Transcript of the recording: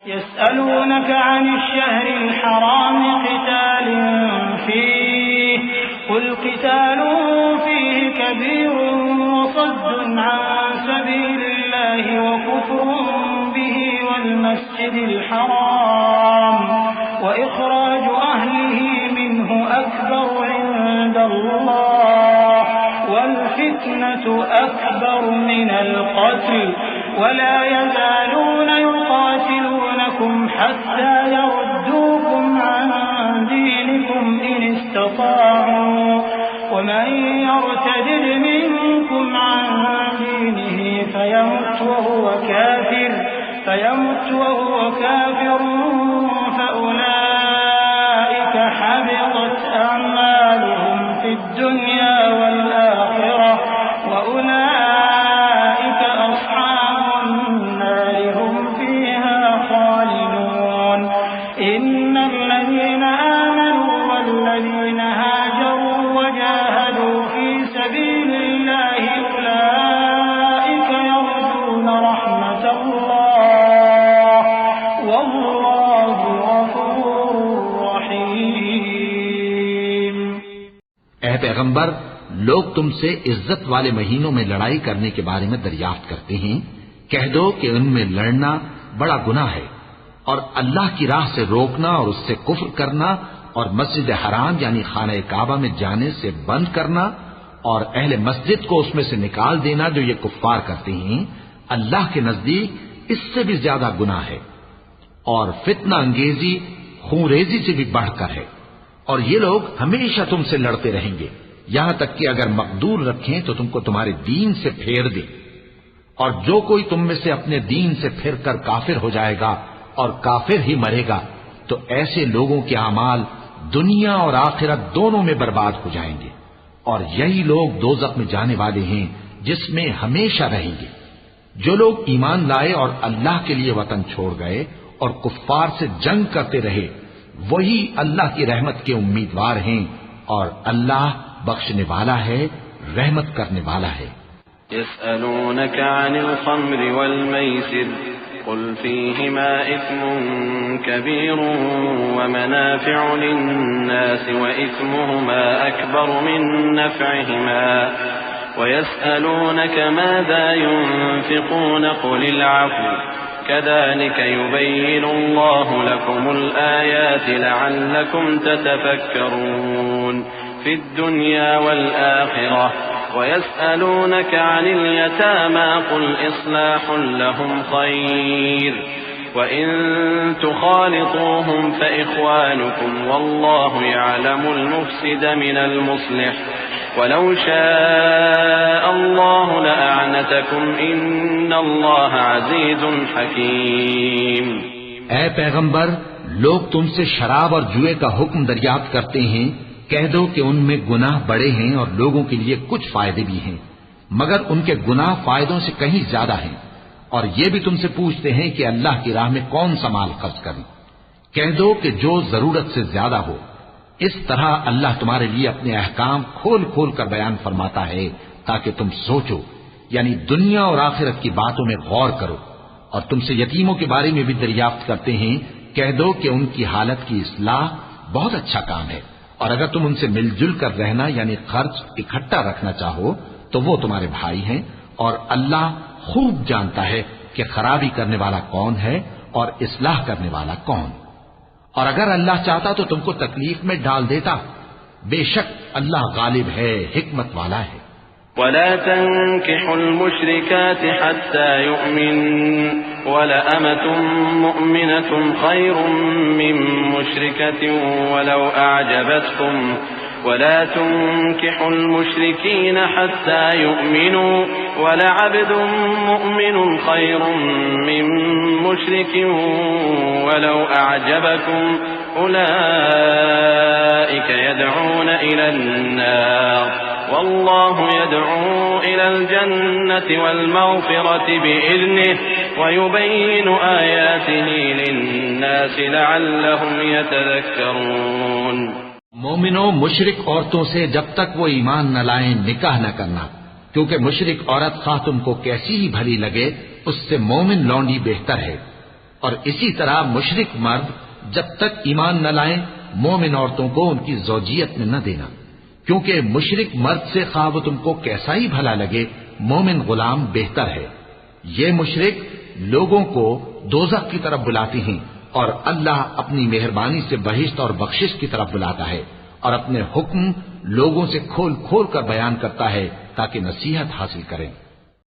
يسألونك عن الشهر الحرام قتال فيه قل قتال فيه كبير وصد عن سبيل الله وكفر به والمسجد الحرام وإخراج أهله منه أكبر عند الله والفتنة أكبر من القتل ولا يزالون يقاتلونكم حتى يردوكم عن دينكم إن استطاعوا ومن يرتد منكم عن دينه فيمت وهو كافر فأولئك حبطت أعمالهم في الدنيا والآخرة وأولئك أصحاب النار هم فيها خالدون إن الذين آمنوا والذين هاجروا وجاهدوا في سبيل الله أولئك يرجون رحمة الله والله غفور رحيم۔ اے پیغمبر، لوگ تم سے عزت والے مہینوں میں لڑائی کرنے کے بارے میں دریافت کرتے ہیں، کہہ دو کہ ان میں لڑنا بڑا گناہ ہے، اور اللہ کی راہ سے روکنا اور اس سے کفر کرنا اور مسجد حرام یعنی خانہ کعبہ میں جانے سے بند کرنا اور اہل مسجد کو اس میں سے نکال دینا جو یہ کفار کرتے ہیں، اللہ کے نزدیک اس سے بھی زیادہ گناہ ہے، اور فتنہ انگیزی خونریزی سے بھی بڑھ کر ہے، اور یہ لوگ ہمیشہ تم سے لڑتے رہیں گے یہاں تک کہ اگر مقدور رکھیں تو تم کو تمہارے دین سے پھیر دے، اور جو کوئی تم میں سے اپنے دین سے پھر کر کافر ہو جائے گا اور کافر ہی مرے گا تو ایسے لوگوں کے اعمال دنیا اور آخرت دونوں میں برباد ہو جائیں گے، اور یہی لوگ دوزخ میں جانے والے ہیں جس میں ہمیشہ رہیں گے۔ جو لوگ ایمان لائے اور اللہ کے لیے وطن چھوڑ گئے اور کفار سے جنگ کرتے رہے وہی اللہ کی رحمت کے امیدوار ہیں، اور اللہ بخشنے والا ہے، رحمت کرنے والا ہے۔ يسألونك عن الخمر والميسر قل فيهما إثم كبير ومنافع للناس وإثمهما أكبر من نفعهما ويسألونك ماذا ينفقون قل العفو كذلك يبين الله لكم الآيات لعلكم تتفكرون في الدنيا والآخرة ويسألونك عن اليتامى قل إصلاح لهم خير وإن تخالطوهم فإخوانكم والله يعلم المفسد من المصلح ولو شاء الله لأعنتكم إن الله عزيز حكيم۔ اے پیغمبر، لوگ تم سے شراب اور جوئے کا حکم دریافت کرتے ہیں، کہہ دو کہ ان میں گناہ بڑے ہیں اور لوگوں کے لیے کچھ فائدے بھی ہیں، مگر ان کے گناہ فائدوں سے کہیں زیادہ ہیں، اور یہ بھی تم سے پوچھتے ہیں کہ اللہ کی راہ میں کون سا مال خرچ کریں، کہہ دو کہ جو ضرورت سے زیادہ ہو۔ اس طرح اللہ تمہارے لیے اپنے احکام کھول کھول کر بیان فرماتا ہے تاکہ تم سوچو، یعنی دنیا اور آخرت کی باتوں میں غور کرو۔ اور تم سے یتیموں کے بارے میں بھی دریافت کرتے ہیں، کہہ دو کہ ان کی حالت کی اصلاح بہت اچھا کام ہے، اور اگر تم ان سے مل جل کر رہنا یعنی خرچ اکٹھا رکھنا چاہو تو وہ تمہارے بھائی ہیں، اور اللہ خوب جانتا ہے کہ خرابی کرنے والا کون ہے اور اصلاح کرنے والا کون۔ اور اگر اللہ چاہتا تو تم کو تکلیف میں ڈال دیتا، بے شک اللہ غالب ہے، حکمت والا ہے۔ ولا تنكحوا المشركات حتى يؤمن ولأمة مؤمنة خير من مشركة ولو أعجبتكم ولا تنكحوا المشركين حتى يؤمنوا ولعبد مؤمن خير من مشرك ولو أعجبكم أولئك يدعون إلى النار والله يدعو إلى الجنة والمغفرة بإذنه ويبين آياته للناس لعلهم يتذكرون۔ مومنوں، مشرک عورتوں سے جب تک وہ ایمان نہ لائیں نکاح نہ کرنا، کیونکہ مشرک عورت خواہ تم کو کیسی ہی بھلی لگے اس سے مومن لونڈی بہتر ہے، اور اسی طرح مشرک مرد جب تک ایمان نہ لائیں مومن عورتوں کو ان کی زوجیت میں نہ دینا، کیونکہ مشرک مرد سے خواہ وہ تم کو کیسا ہی بھلا لگے مومن غلام بہتر ہے۔ یہ مشرک لوگوں کو دوزخ کی طرف بلاتے ہیں اور اللہ اپنی مہربانی سے بہشت اور بخشش کی طرف بلاتا ہے اور اپنے حکم لوگوں سے کھول کھول کر بیان کرتا ہے تاکہ نصیحت حاصل کریں۔